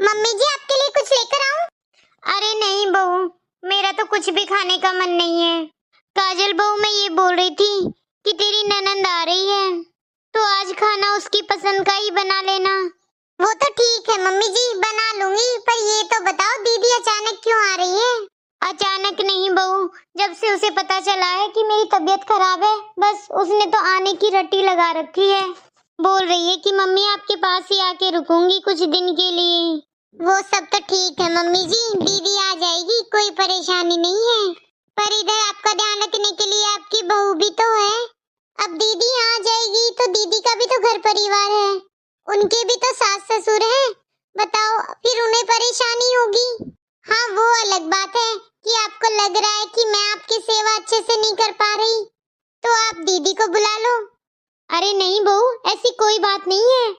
Mummy जी आपके लिए कुछ लेकर आऊं? अरे नहीं बहू, मेरा तो कुछ भी खाने का मन नहीं है। काजल बहू, मैं ये बोल रही थी कि तेरी ननंद आ रही है तो आज खाना उसकी पसंद का ही बना लेना। वो तो ठीक है मम्मी जी, बना लूंगी, पर ये तो बताओ दीदी अचानक क्यों आ रही है? अचानक नहीं बहू, जब से उसे पता चला है कि मेरी तबीयत खराब है, बस उसने तो आने की रट्टी लगा रखी है। बोल रही है कि मम्मी आपके पास ही आके रुकूंगी कुछ दिन के लिए। वो सब तो ठीक है मम्मी जी, दीदी आ जाएगी, कोई परेशानी नहीं है। पर इधर आपका ध्यान रखने के लिए आपकी बहू भी तो है। अब दीदी आ जाएगी तो दीदी का भी तो घर परिवार है, उनके भी तो सास ससुर हैं। बताओ फिर उन्हें परेशानी होगी। हाँ वो अलग बात है कि आपको लग रहा है कि मैं आपकी सेवा अच्छे से नहीं कर पा रही, तो आप दीदी को बुला लो। अरे नहीं बहू, ऐसी कोई बात नहीं है।